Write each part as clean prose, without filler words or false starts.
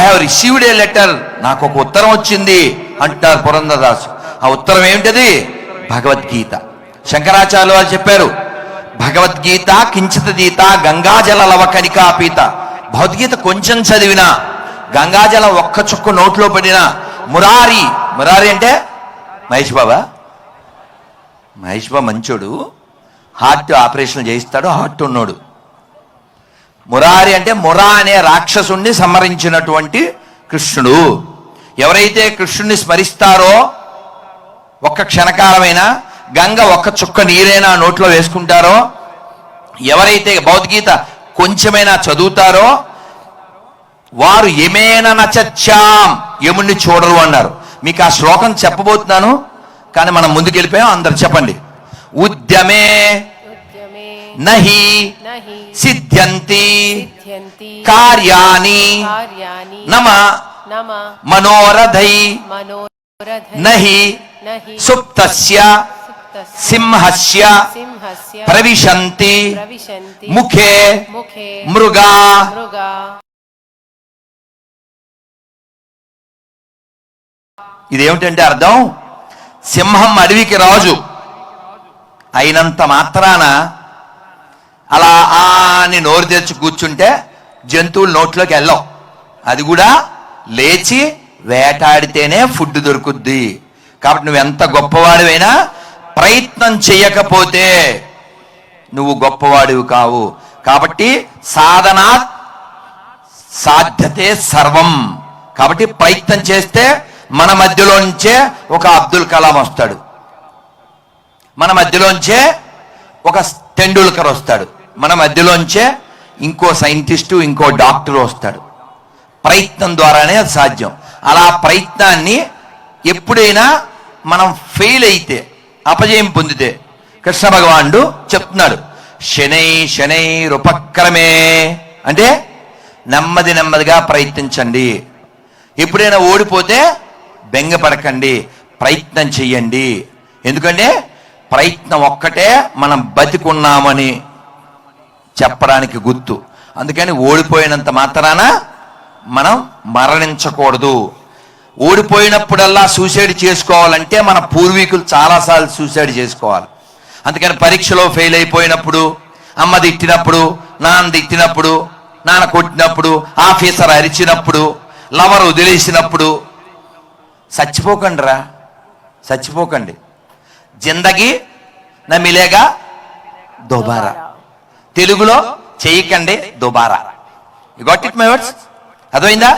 Have received a letter, నాకు ఒక ఉత్తరం వచ్చింది అంటారు పురంధరదాసు. ఆ ఉత్తరం ఏమిటది? భగవద్గీత. శంకరాచార్యులు వారు చెప్పారు, భగవద్గీత కించితదీత గంగాజల లవకనికాపీత. భగవద్గీత కొంచెం చదివినా, గంగాజలం ఒక్క చుక్క నోట్లో పడినా, మురారి, మురారి అంటే మహేష్ బాబా, మహేష్ బాబా మంచోడు, హార్ట్ ఆపరేషన్ చేయిస్తాడు, హార్ట్ ఉన్నాడు. మురారి అంటే మురా అనే రాక్షసుణ్ణి సంహరించినటువంటి కృష్ణుడు. ఎవరైతే కృష్ణుణ్ణి స్మరిస్తారో ఒక్క క్షణకాలమైనా, గంగ ఒక్క చుక్క నీరైనా నోట్లో వేసుకుంటారో, ఎవరైతే భగవద్గీత కొంచెమైనా చదువుతారో వారు యమేన నచచ్చాం, యముణ్ణి చూడరు అన్నారు. మీకు ఆ శ్లోకం చెప్పబోతున్నాను, కానీ మనం ముందుకు వెళ్ళిపోయాం. అందరు చెప్పండి. ఉద్యమే నహి సిద్ధ్యంతి కార్యాణి నమ మనోరథై నహి సుప్తస్య సింహస్య ప్రవిశంతి ముఖే మృగా. ఇదేమిటంటే అర్థం, సింహం అడవికి రాజు అయినంత మాత్రాన అలా అని నోరు తెరిచి కూర్చుంటే జంతువులు నోట్లోకి వెళ్ళవు. అది కూడా లేచి వేటాడితేనే ఫుడ్ దొరుకుద్ది. కాబట్టి నువ్వు ఎంత గొప్పవాడివైనా ప్రయత్నం చేయకపోతే నువ్వు గొప్పవాడివి కావు. కాబట్టి సాధనా సాధ్యతే సర్వం. కాబట్టి ప్రయత్నం చేస్తే మన మధ్యలోంచే ఒక అబ్దుల్ కలాం వస్తాడు, మన మధ్యలోంచే ఒక తెండూల్కర్ వస్తాడు, మన మధ్యలోంచే ఇంకో సైంటిస్టు, ఇంకో డాక్టర్ వస్తాడు. ప్రయత్నం ద్వారానే అది సాధ్యం. అలా ప్రయత్నాన్ని ఎప్పుడైనా మనం ఫెయిల్ అయితే, అపజయం పొందితే, కృష్ణ భగవానుడు చెప్తున్నాడు, శనై శనైరుపక్రమే అంటే నెమ్మది నెమ్మదిగా ప్రయత్నించండి. ఎప్పుడైనా ఓడిపోతే బెంగపడకండి, ప్రయత్నం చెయ్యండి. ఎందుకంటే ప్రయత్నం ఒక్కటే మనం బతికున్నామని చెప్పడానికి గుర్తు. అందుకని ఓడిపోయినంత మాత్రాన మనం మరణించకూడదు. ఓడిపోయినప్పుడల్లా సూసైడ్ చేసుకోవాలంటే మన పూర్వీకులు చాలాసార్లు సూసైడ్ చేసుకోవాలి. అందుకని పరీక్షలో ఫెయిల్ అయిపోయినప్పుడు, అమ్మ తిట్టినప్పుడు, నాన్న తిట్టినప్పుడు, నాన్న కొట్టినప్పుడు, ఆఫీసర్ అరిచినప్పుడు, లవర్ వదిలేసినప్పుడు చచ్చిపోకండి రా, చచ్చిపోకండి. జిందగీ నా మిలేగా దోబారా, తెలుగులో చేయకండి Dobaara. You got it my words? అర్థమైందా?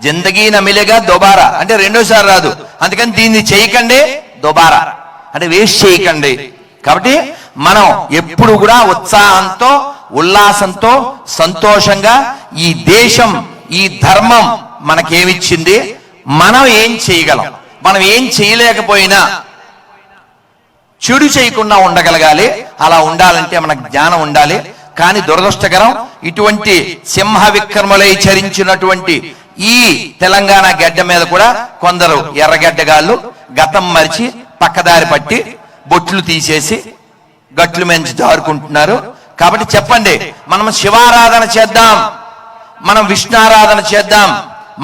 జిందగీ నా మిలేగా దోబారా అంటే రెండోసారి రాదు. అందుకని దీన్ని చేయకండి దోబారా అంటే వేస్ట్ చేయకండి. కాబట్టి మనం ఎప్పుడు కూడా ఉత్సాహంతో, ఉల్లాసంతో, సంతోషంగా ఈ దేశం, ఈ ధర్మం మనకేమిచ్చింది, మనం ఏం చేయగలం, మనం ఏం చేయలేకపోయినా చెడు చేయకుండా ఉండగలగాలి. అలా ఉండాలంటే మనకు జ్ఞానం ఉండాలి. కానీ దురదృష్టకరం, ఇటువంటి సింహ విక్రములై చరించినటువంటి ఈ తెలంగాణ గడ్డ మీద కూడా కొందరు ఎర్రగడ్డగాళ్ళు గతం మరిచి పక్కదారి పట్టి బొట్లు తీసేసి గట్లు మంచి జారుకుంటున్నారు. కాబట్టి చెప్పండి, మనం శివారాధన చేద్దాం, మనం విష్ణారాధన చేద్దాం,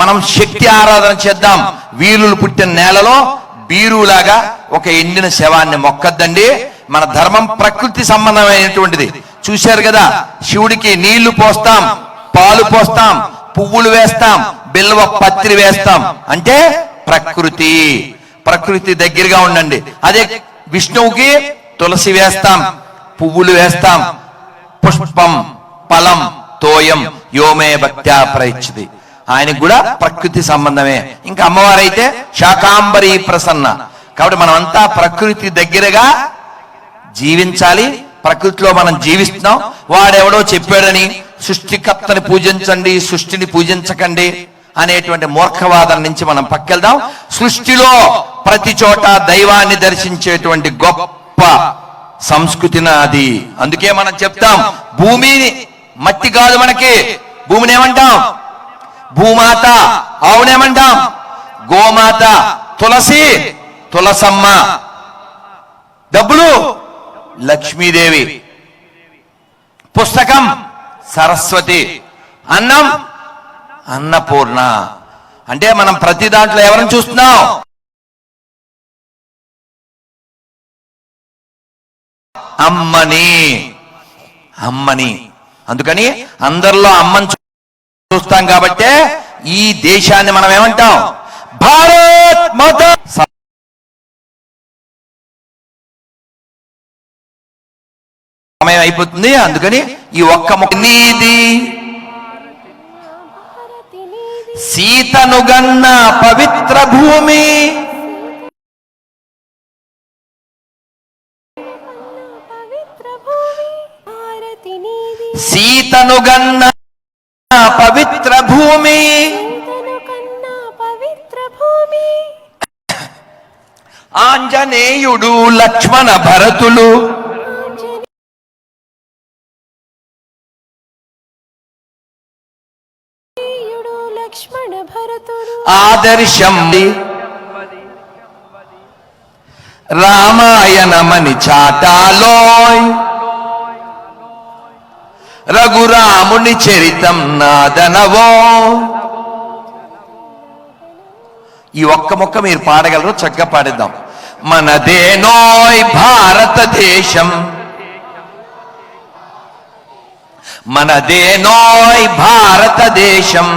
మనం శక్తి ఆరాధన చేద్దాం. వీరులు పుట్టిన నేలలో బీరులాగా ఒక ఎండిన శవాన్ని మొక్కద్దండి. మన ధర్మం ప్రకృతి సంబంధమైనటువంటిది. చూశారు కదా, శివుడికి నీళ్లు పోస్తాం, పాలు పోస్తాం, పువ్వులు వేస్తాం, బిల్వ పత్రి వేస్తాం. అంటే ప్రకృతి, ప్రకృతి దగ్గరగా ఉండండి. అదే విష్ణువుకి తులసి వేస్తాం, పువ్వులు వేస్తాం, పుష్పం ఫలం తోయం యోమే భక్త్యా ప్రయచ్చతి. ఆయనకు కూడా ప్రకృతి సంబంధమే. ఇంకా అమ్మవారైతే శాకాంబరి ప్రసన్న. కాబట్టి మనం అంతా ప్రకృతి దగ్గరగా జీవించాలి. ప్రకృతిలో మనం జీవిస్తున్నాం. వాడెవడో చెప్పాడని సృష్టికర్తని పూజించండి, సృష్టిని పూజించకండి అనేటువంటి మూర్ఖవాదం నుంచి మనం పక్కెళ్దాం. సృష్టిలో ప్రతి చోట దైవాన్ని దర్శించేటువంటి గొప్ప సంస్కృతి నాది. అందుకే మనం చెప్తాం, భూమిని మట్టి కాదు మనకి, భూమిని ఏమంటాం? భూమాత. ఆవునేమంటాం? గోమాత. తులసి తులసమ్మ. డబ్బులు లక్ష్మీదేవి. పుస్తకం సరస్వతి. అన్నం అన్నపూర్ణ. అంటే మనం ప్రతి దాంట్లో ఎవరిని చూస్తున్నాం? అమ్మని. అమ్మని. అందుకని అందరిలో అమ్మని చూస్తాం కాబట్టే ఈ దేశాన్ని మనం ఏమంటాం? భారత్ మాతా. సమయం అయిపోతుంది, అందుకని ఈ ఒక్క నీది సీతనుగన్న పవిత్ర భూమి, సీతనుగన్న పవిత్ర భూమి, ఆంజనేయుడు లక్ష్మణ భరతులు ఆదర్శం రామాయణమని చాటాలోయ్, రఘురాముని చరితం నాదనవో. ఈ ఒక్క మొక్క మీరు పాడగలరు, చక్కగా పాడేద్దాం. మనదేనోయ్ భారతదేశం, మనదేనోయ్ భారతదేశం,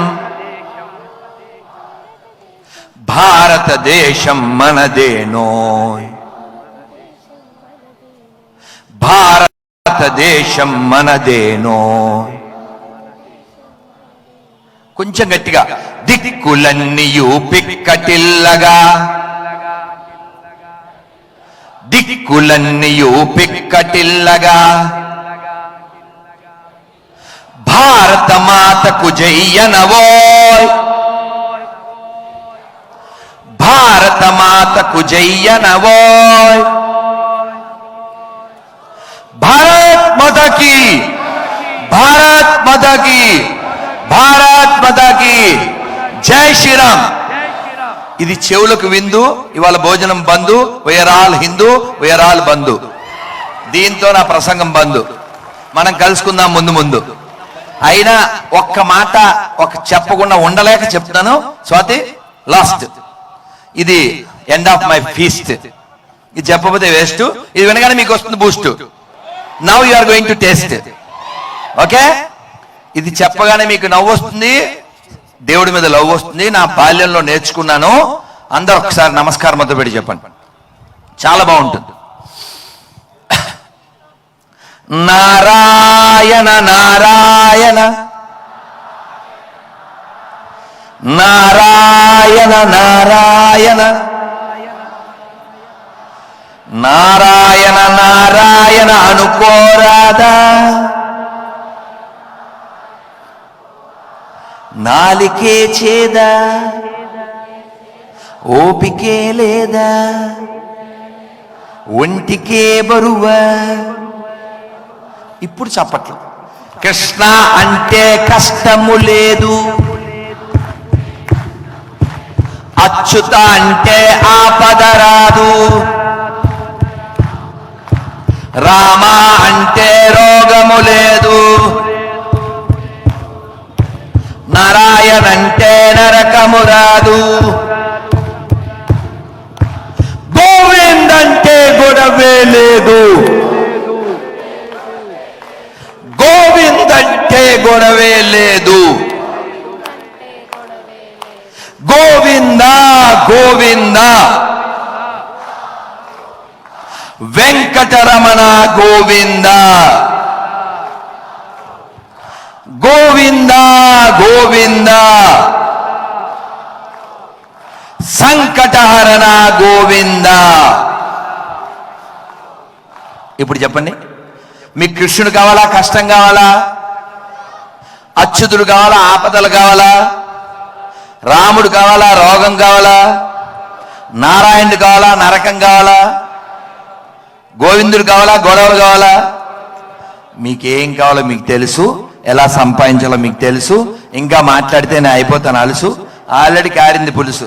భారతదేశం మనదేనోయ్, భారతదేశం మనదేనోయ్. కొంచెం గట్టిగా. దిక్కులన్నీయు పిక్కటిల్లగా, దిక్కులన్నీయు పిక్కటిల్లగా, భారత మాతకు జయ్యనవోయ్, భారత మాతకు జయ్యనవోయ్. భారత్ మాతాకి, భారత్ మాతాకి, భారత్ మాతాకి జై శ్రీరామ్. ఇది చెవులకు విందు. ఇవాళ భోజనం బంధు. We are all Hindu, we are all బంధు. దీంతో నా ప్రసంగం బంధు. మనం కలుసుకుందాం ముందు ముందు. అయినా ఒక్క మాట ఒక చెప్పకుండా ఉండలేక చెప్తున్నాను. స్వాతి, లాస్ట్. ఇది ఎండ్ ఆఫ్ మై ఫీస్ట్. ఇది చెప్పకపోతే వేస్ట్. ఇది వినగానే మీకు వస్తుంది boost. Now you are going to taste. Okay, ఇది చెప్పగానే మీకు నవ్వు వస్తుంది, దేవుడి మీద లవ్ వస్తుంది. నా బాల్యంలో నేర్చుకున్నాను. అందరూ ఒకసారి నమస్కారం మొదలు పెట్టి చెప్పండి, చాలా బాగుంటుంది. నారాయణ నారాయణ నారాయణ నారాయణ నారాయణ నారాయణ అనుకోరాదా, నాలికే చేదా, ఓపికే లేదా, ఒంటికే బరువా. ఇప్పుడు చప్పట్లు. కృష్ణ అంటే కష్టము లేదు, అచ్యుత అంటే ఆపద రాదు, రామ అంటే రోగము లేదు, నారాయణ అంటే నరకము రాదు, గోవింద్ అంటే గొడవే లేదు, గోవింద్ అంటే గొడవే లేదు. గోవింద గోవింద వెంకటరమణ గోవింద, గోవింద గోవింద సంకటహరణ గోవింద. ఇప్పుడు చెప్పండి, మీకు కృష్ణుడు కావాలా, కష్టం కావాలా, అచ్యుతుడు కావాలా, ఆపదలు కావాలా, రాముడు కావాలా, రోగం కావాలా, నారాయణుడు కావాలా, నరకం కావాలా, గోవిందుడు కావాలా, గొడవలు కావాలా? మీకేం కావాలో మీకు తెలుసు, ఎలా సంపాదించాలో మీకు తెలుసు. ఇంకా మాట్లాడితే నేను అయిపోతాను అలుసు. ఆల్రెడీ కారింది పులుసు.